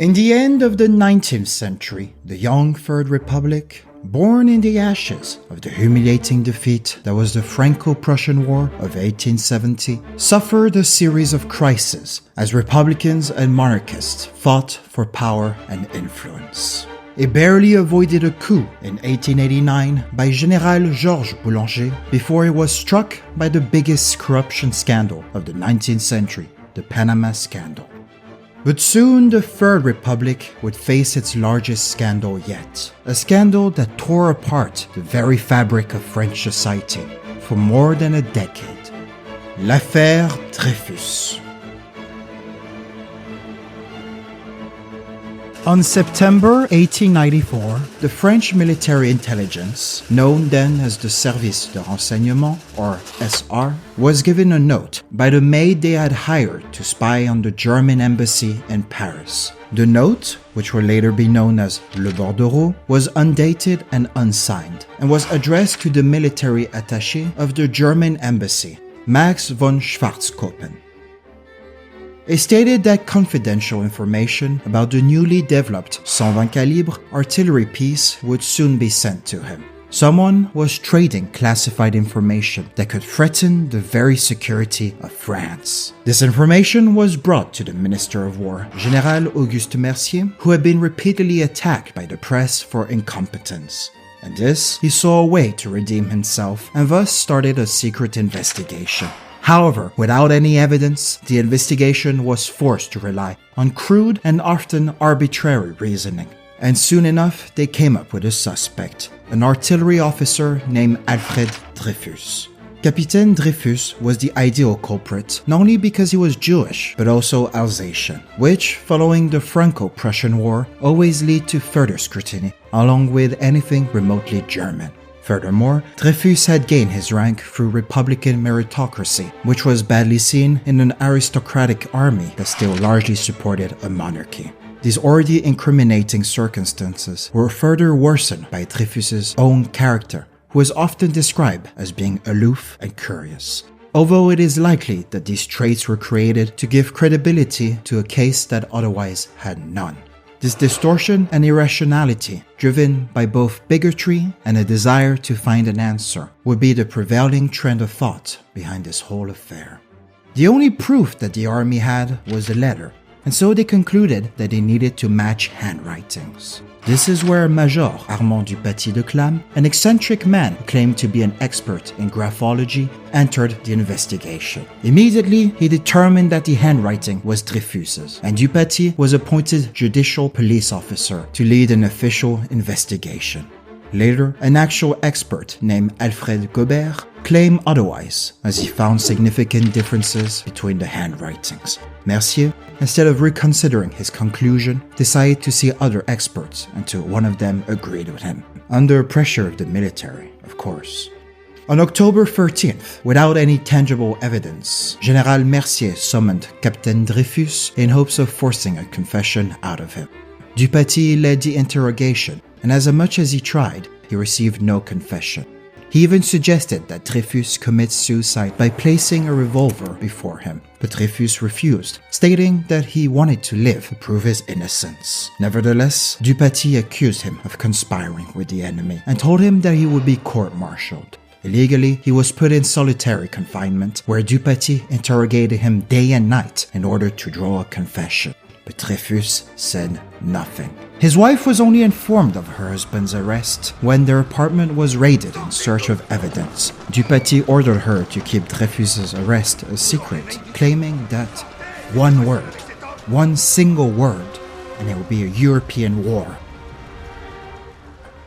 In the end of the 19th century, the young Third Republic, born in the ashes of the humiliating defeat that was the Franco-Prussian War of 1870, suffered a series of crises as republicans and monarchists fought for power and influence. It barely avoided a coup in 1889 by General Georges Boulanger before it was struck by the biggest corruption scandal of the 19th century, the Panama Scandal. But soon the Third Republic would face its largest scandal yet, a scandal that tore apart the very fabric of French society for more than a decade. L'affaire Dreyfus. On September 1894, the French military intelligence, known then as the Service de Renseignement, or SR, was given a note by the maid they had hired to spy on the German embassy in Paris. The note, which would later be known as Le Bordereau, was undated and unsigned, and was addressed to the military attaché of the German embassy, Max von Schwarzkoppen. It stated that confidential information about the newly developed 120 calibre artillery piece would soon be sent to him. Someone was trading classified information that could threaten the very security of France. This information was brought to the Minister of War, General Auguste Mercier, who had been repeatedly attacked by the press for incompetence. And this, he saw a way to redeem himself and thus started a secret investigation. However, without any evidence, the investigation was forced to rely on crude and often arbitrary reasoning. And soon enough, they came up with a suspect, an artillery officer named Alfred Dreyfus. Capitaine Dreyfus was the ideal culprit, not only because he was Jewish, but also Alsatian, which, following the Franco-Prussian War, always lead to further scrutiny, along with anything remotely German. Furthermore, Dreyfus had gained his rank through Republican meritocracy, which was badly seen in an aristocratic army that still largely supported a monarchy. These already incriminating circumstances were further worsened by Dreyfus's own character, who is often described as being aloof and curious. Although it is likely that these traits were created to give credibility to a case that otherwise had none. This distortion and irrationality, driven by both bigotry and a desire to find an answer, would be the prevailing trend of thought behind this whole affair. The only proof that the army had was a letter, and so they concluded that they needed to match handwritings. This is where Major Armand Dupaty de Clam, an eccentric man who claimed to be an expert in graphology, entered the investigation. Immediately, he determined that the handwriting was Dreyfus's, and Dupaty was appointed judicial police officer to lead an official investigation. Later, an actual expert named Alfred Gobert claimed otherwise, as he found significant differences between the handwritings. Mercier, instead of reconsidering his conclusion, decided to see other experts until one of them agreed with him, under pressure of the military, of course. On October 13th, without any tangible evidence, General Mercier summoned Captain Dreyfus in hopes of forcing a confession out of him. Dupaty led the interrogation, and as much as he tried, he received no confession. He even suggested that Dreyfus commit suicide by placing a revolver before him, but Dreyfus refused, stating that he wanted to live to prove his innocence. Nevertheless, Dupaty accused him of conspiring with the enemy and told him that he would be court-martialed. Illegally, he was put in solitary confinement, where Dupaty interrogated him day and night in order to draw a confession. But Dreyfus said nothing. His wife was only informed of her husband's arrest when their apartment was raided in search of evidence. Dupaty ordered her to keep Dreyfus's arrest a secret, claiming that one single word, and it would be a European war.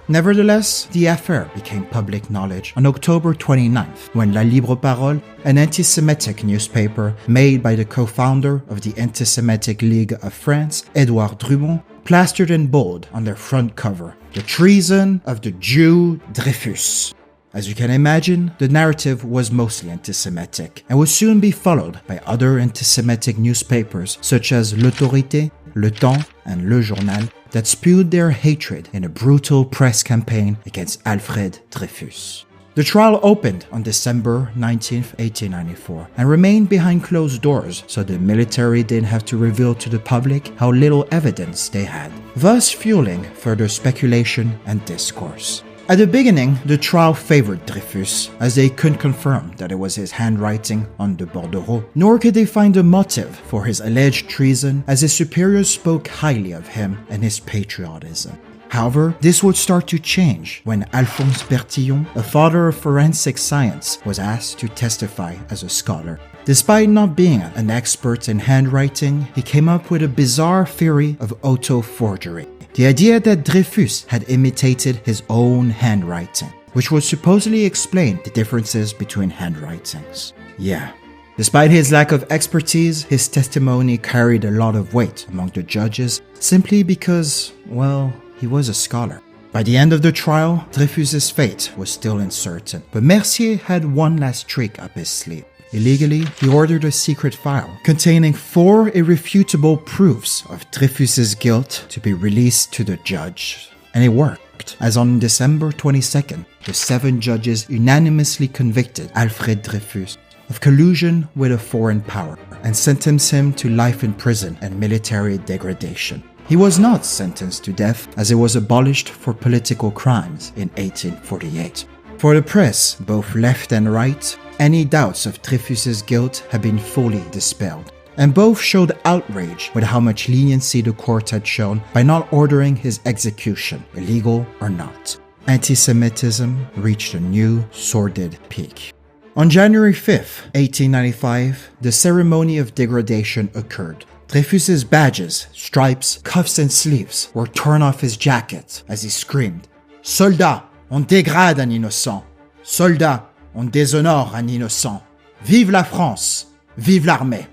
Nevertheless, the affair became public knowledge on October 29th, when La Libre Parole, an anti-Semitic newspaper made by the co-founder of the Anti-Semitic League of France, Edouard Drumont, plastered in bold on their front cover, "The treason of the Jew Dreyfus." As you can imagine, the narrative was mostly anti-Semitic and would soon be followed by other anti-Semitic newspapers such as L'Autorité, Le Temps, and Le Journal that spewed their hatred in a brutal press campaign against Alfred Dreyfus. The trial opened on December 19, 1894, and remained behind closed doors so the military didn't have to reveal to the public how little evidence they had, thus fueling further speculation and discourse. At the beginning, the trial favored Dreyfus, as they couldn't confirm that it was his handwriting on the bordereau, nor could they find a motive for his alleged treason, as his superiors spoke highly of him and his patriotism. However, this would start to change when Alphonse Bertillon, a father of forensic science, was asked to testify as a scholar. Despite not being an expert in handwriting, he came up with a bizarre theory of auto-forgery. The idea that Dreyfus had imitated his own handwriting, which would supposedly explain the differences between handwritings. Yeah. Despite his lack of expertise, his testimony carried a lot of weight among the judges simply because, well, he was a scholar. By the end of the trial, Dreyfus's fate was still uncertain, but Mercier had one last trick up his sleeve. Illegally, he ordered a secret file containing 4 irrefutable proofs of Dreyfus's guilt to be released to the judge. And it worked, as on December 22nd, the 7 judges unanimously convicted Alfred Dreyfus of collusion with a foreign power and sentenced him to life in prison and military degradation. He was not sentenced to death, as it was abolished for political crimes in 1848. For the press, both left and right, any doubts of Dreyfus's guilt had been fully dispelled, and both showed outrage with how much leniency the court had shown by not ordering his execution, illegal or not. Anti-Semitism reached a new, sordid peak. On January 5, 1895, the ceremony of degradation occurred. Dreyfus's badges, stripes, cuffs and sleeves were torn off his jacket as he screamed, "Soldats, on dégrade un innocent! Soldats, on déshonore un innocent! Vive la France! Vive l'armée!"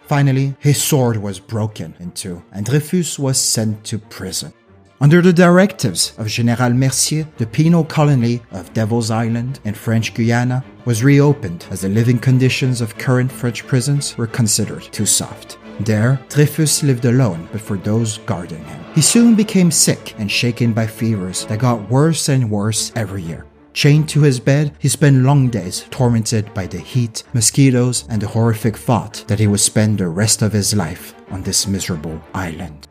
Finally, his sword was broken in two, and Dreyfus was sent to prison. Under the directives of General Mercier, the penal colony of Devil's Island in French Guiana was reopened as the living conditions of current French prisons were considered too soft. There, Dreyfus lived alone but for those guarding him. He soon became sick and shaken by fevers that got worse and worse every year. Chained to his bed, he spent long days tormented by the heat, mosquitoes, and the horrific thought that he would spend the rest of his life on this miserable island.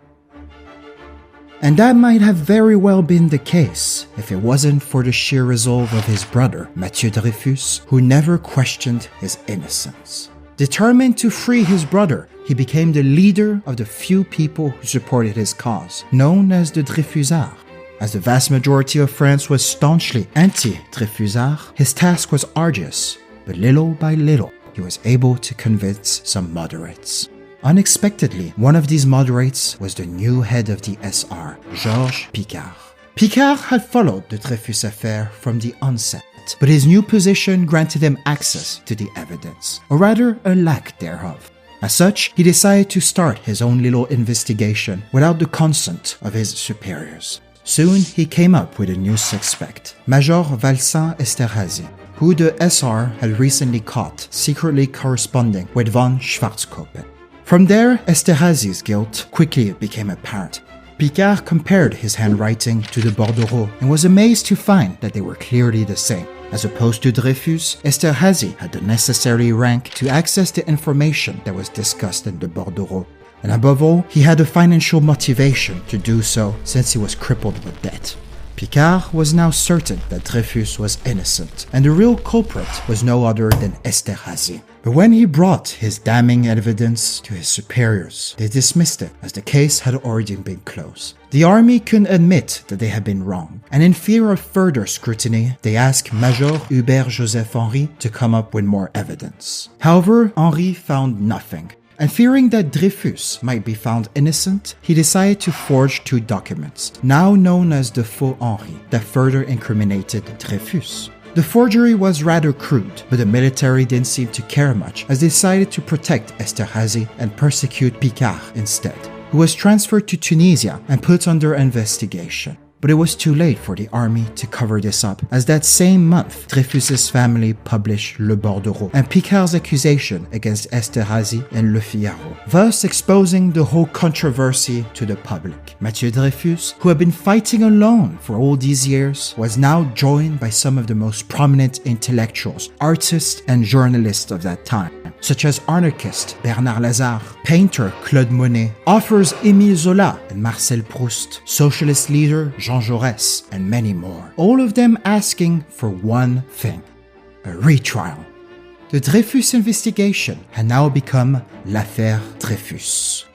And that might have very well been the case if it wasn't for the sheer resolve of his brother, Mathieu Dreyfus, who never questioned his innocence. Determined to free his brother, he became the leader of the few people who supported his cause, known as the Dreyfusards. As the vast majority of France was staunchly anti-Dreyfusard, his task was arduous, but little by little, he was able to convince some moderates. Unexpectedly, one of these moderates was the new head of the SR, Georges Picquart. Picquart had followed the Dreyfus affair from the onset, but his new position granted him access to the evidence, or rather a lack thereof. As such, he decided to start his own little investigation without the consent of his superiors. Soon, he came up with a new suspect, Major Vincent Esterhazy, who the SR had recently caught secretly corresponding with von Schwarzkoppen. From there, Esterhazy's guilt quickly became apparent. Picquart compared his handwriting to the bordereau and was amazed to find that they were clearly the same. As opposed to Dreyfus, Esterhazy had the necessary rank to access the information that was discussed in the bordereau. And above all, he had a financial motivation to do so since he was crippled with debt. Picquart was now certain that Dreyfus was innocent, and the real culprit was no other than Esterhazy. But when he brought his damning evidence to his superiors, they dismissed it as the case had already been closed. The army couldn't admit that they had been wrong, and in fear of further scrutiny, they asked Major Hubert Joseph Henri to come up with more evidence. However, Henri found nothing. And fearing that Dreyfus might be found innocent, he decided to forge 2 documents, now known as the Faux Henri, that further incriminated Dreyfus. The forgery was rather crude, but the military didn't seem to care much, as they decided to protect Esterhazy and persecute Picquart instead, who was transferred to Tunisia and put under investigation. But it was too late for the army to cover this up, as that same month, Dreyfus's family published Le Bordereau and Picard's accusation against Esterhazy and Le Figaro, thus exposing the whole controversy to the public. Mathieu Dreyfus, who had been fighting alone for all these years, was now joined by some of the most prominent intellectuals, artists, and journalists of that time, such as anarchist Bernard Lazare, painter Claude Monet, authors Émile Zola and Marcel Proust, socialist leader Jean Jaurès, and many more, all of them asking for one thing: a retrial. The Dreyfus investigation had now become l'affaire Dreyfus.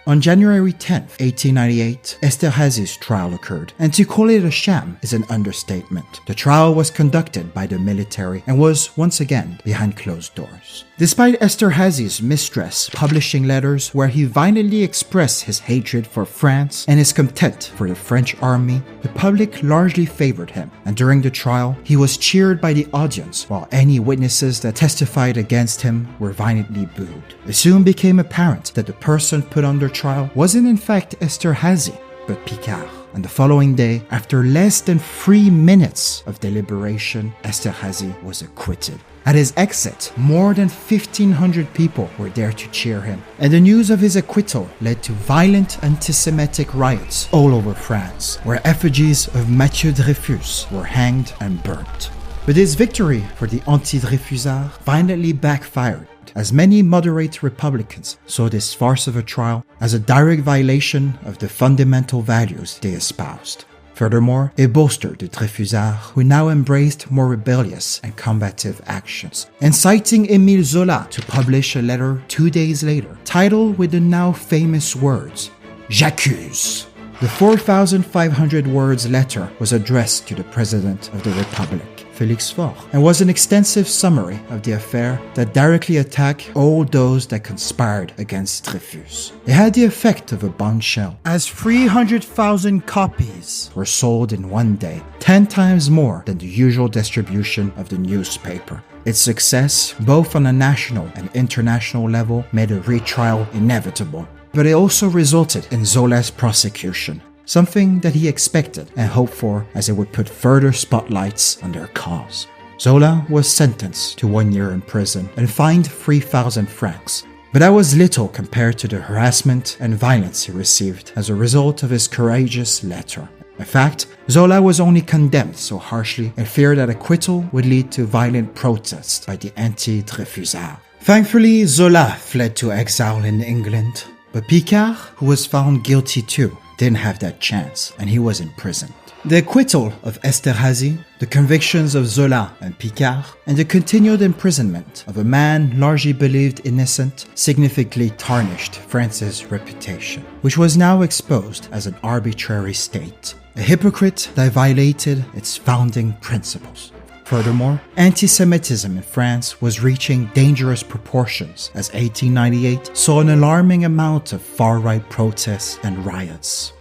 On January 10, 1898, Esterhazy's trial occurred, and to call it a sham is an understatement. The trial was conducted by the military and was, once again, behind closed doors. Despite Esterhazy's mistress publishing letters where he violently expressed his hatred for France and his contempt for the French army, the public largely favored him, and during the trial, he was cheered by the audience, while any witnesses that testified against him were violently booed. It soon became apparent that the person put under trial wasn't in fact Esterhazy, but Picard. And the following day, after less than 3 minutes of deliberation, Esterhazy was acquitted. At his exit, more than 1,500 people were there to cheer him, and the news of his acquittal led to violent anti-Semitic riots all over France, where effigies of Mathieu Dreyfus were hanged and burnt. But his victory for the anti-Dreyfusards violently backfired, as many moderate Republicans saw this farce of a trial as a direct violation of the fundamental values they espoused. Furthermore, it bolstered the Dreyfusards, who now embraced more rebellious and combative actions, inciting Émile Zola to publish a letter 2 days later, titled with the now famous words, "J'accuse." The 4,500 words letter was addressed to the President of the Republic, Félix Faure, and was an extensive summary of the affair that directly attacked all those that conspired against Dreyfus. It had the effect of a bombshell, as 300,000 copies were sold in one day, 10 times more than the usual distribution of the newspaper. Its success, both on a national and international level, made a retrial inevitable. But it also resulted in Zola's prosecution, something that he expected and hoped for, as it would put further spotlights on their cause. Zola was sentenced to 1 year in prison and fined 3,000 francs, but that was little compared to the harassment and violence he received as a result of his courageous letter. In fact, Zola was only condemned so harshly in fear that acquittal would lead to violent protests by the anti-Dreyfusards. Thankfully, Zola fled to exile in England, but Picard, who was found guilty too, didn't have that chance, and he was imprisoned. The acquittal of Esterhazy, the convictions of Zola and Picard, and the continued imprisonment of a man largely believed innocent significantly tarnished France's reputation, which was now exposed as an arbitrary state, a hypocrite that violated its founding principles. Furthermore, anti-Semitism in France was reaching dangerous proportions as 1898 saw an alarming amount of far-right protests and riots.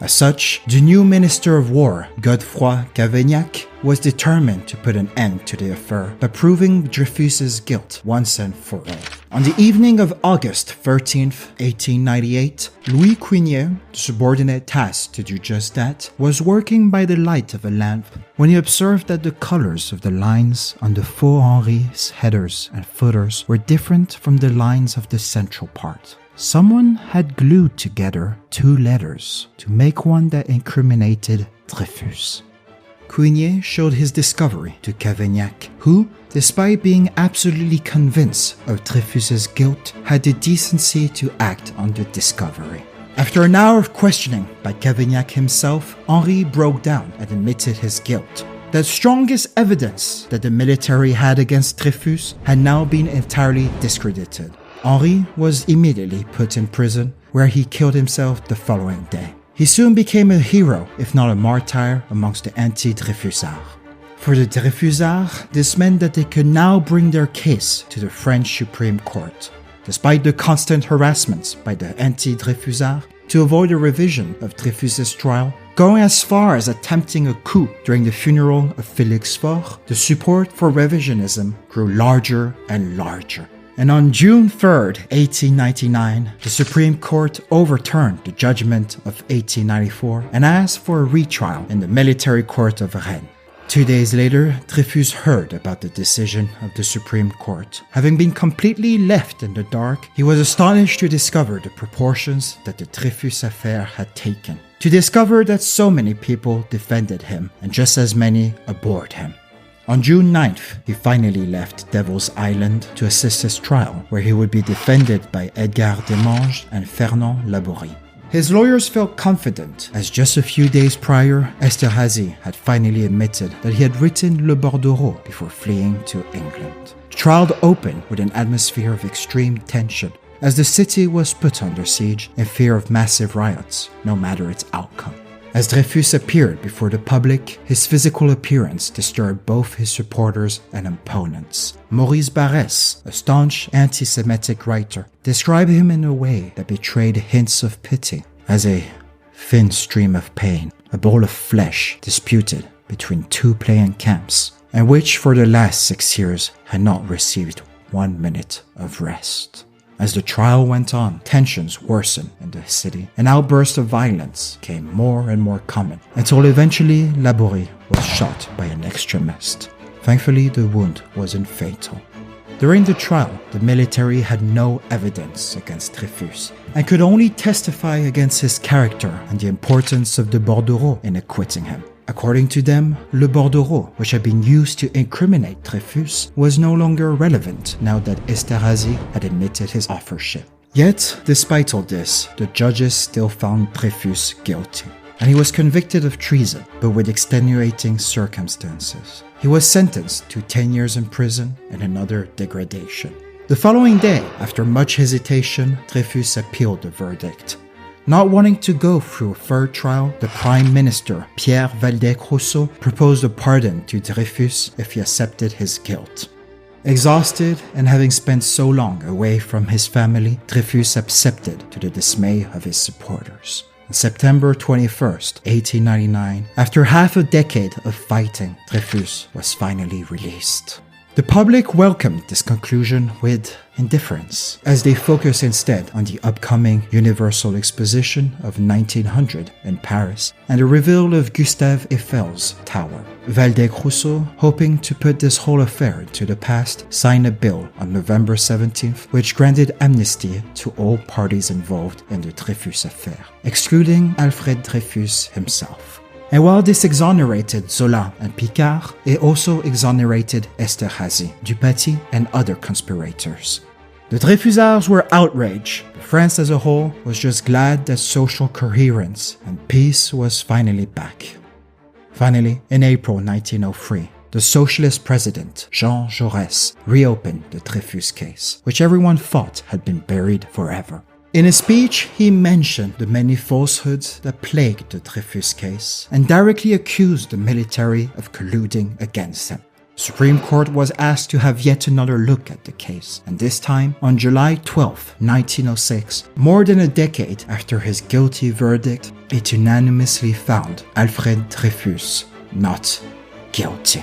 As such, the new Minister of War, Godefroy Cavaignac, was determined to put an end to the affair by proving Dreyfus's guilt once and for all. On the evening of August 13, 1898, Louis Quinier, the subordinate tasked to do just that, was working by the light of a lamp when he observed that the colors of the lines on the Faux Henri's headers and footers were different from the lines of the central part. Someone had glued together 2 letters to make one that incriminated Dreyfus. Quinier showed his discovery to Cavaignac, who, despite being absolutely convinced of Dreyfus's guilt, had the decency to act on the discovery. After an hour of questioning by Cavaignac himself, Henri broke down and admitted his guilt. The strongest evidence that the military had against Dreyfus had now been entirely discredited. Henri was immediately put in prison, where he killed himself the following day. He soon became a hero, if not a martyr, amongst the anti-Dreyfusards. For the Dreyfusards, this meant that they could now bring their case to the French Supreme Court. Despite the constant harassments by the anti-Dreyfusards, to avoid a revision of Dreyfus's trial, going as far as attempting a coup during the funeral of Félix Faure, the support for revisionism grew larger and larger. And on June 3rd, 1899, the Supreme Court overturned the judgment of 1894 and asked for a retrial in the military court of Rennes. 2 days later, Dreyfus heard about the decision of the Supreme Court. Having been completely left in the dark, he was astonished to discover the proportions that the Dreyfus affair had taken. To discover that so many people defended him and just as many abhorred him. On June 9th, he finally left Devil's Island to assist his trial, where he would be defended by Edgar Demange and Fernand Laborie. His lawyers felt confident, as just a few days prior, Esterhazy had finally admitted that he had written Le Bordereau before fleeing to England. The trial opened with an atmosphere of extreme tension, as the city was put under siege in fear of massive riots, no matter its outcome. As Dreyfus appeared before the public, his physical appearance disturbed both his supporters and opponents. Maurice Barris, a staunch anti-Semitic writer, described him in a way that betrayed hints of pity, as a thin stream of pain, a bowl of flesh disputed between two playing camps, and which for the last 6 years had not received 1 minute of rest. As the trial went on, tensions worsened in the city, and outbursts of violence became more and more common, until eventually Laborie was shot by an extremist. Thankfully, the wound wasn't fatal. During the trial, the military had no evidence against Dreyfus, and could only testify against his character and the importance of the Bordereau in acquitting him. According to them, Le Bordereau, which had been used to incriminate Dreyfus, was no longer relevant now that Esterhazy had admitted his authorship. Yet, despite all this, the judges still found Dreyfus guilty, and he was convicted of treason, but with extenuating circumstances. He was sentenced to 10 years in prison and another degradation. The following day, after much hesitation, Dreyfus appealed the verdict. Not wanting to go through a third trial, the Prime Minister, Pierre Valdec-Rousseau, proposed a pardon to Dreyfus if he accepted his guilt. Exhausted and having spent so long away from his family, Dreyfus accepted to the dismay of his supporters. On September 21st, 1899, after half a decade of fighting, Dreyfus was finally released. The public welcomed this conclusion with indifference, as they focused instead on the upcoming Universal Exposition of 1900 in Paris and the reveal of Gustave Eiffel's Tower. Valdec-Rousseau, hoping to put this whole affair into the past, signed a bill on November 17th which granted amnesty to all parties involved in the Dreyfus affair, excluding Alfred Dreyfus himself. And while this exonerated Zola and Picard, it also exonerated Esterhazy, Dupaty, and other conspirators. The Dreyfusards were outraged, but France as a whole was just glad that social coherence and peace was finally back. Finally, in April 1903, the socialist president, Jean Jaurès, reopened the Dreyfus case, which everyone thought had been buried forever. In a speech, he mentioned the many falsehoods that plagued the Dreyfus case and directly accused the military of colluding against him. The Supreme Court was asked to have yet another look at the case, and this time, on July 12, 1906, more than a decade after his guilty verdict, it unanimously found Alfred Dreyfus not guilty.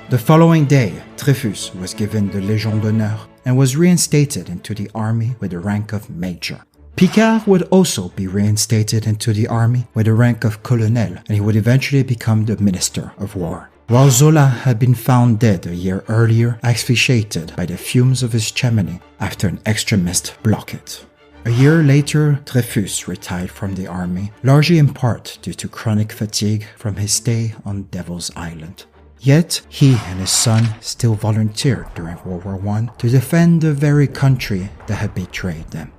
The following day, Dreyfus was given the Légion d'honneur and was reinstated into the army with the rank of major. Picard would also be reinstated into the army with the rank of colonel, and he would eventually become the Minister of War. While Zola had been found dead a year earlier, asphyxiated by the fumes of his chimney after an extremist blocked it. A year later, Dreyfus retired from the army, largely in part due to chronic fatigue from his stay on Devil's Island. Yet, he and his son still volunteered during World War I to defend the very country that had betrayed them.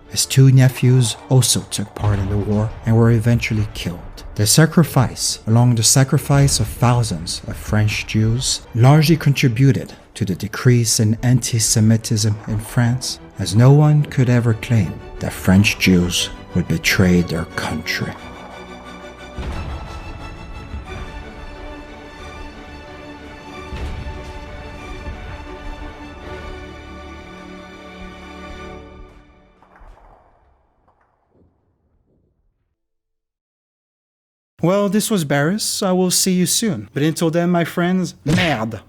His two nephews also took part in the war and were eventually killed. Their sacrifice, along with the sacrifice of thousands of French Jews, largely contributed to the decrease in anti-Semitism in France, as no one could ever claim that French Jews would betray their country. Well, this was Barris. I will see you soon. But until then, my friends, merde!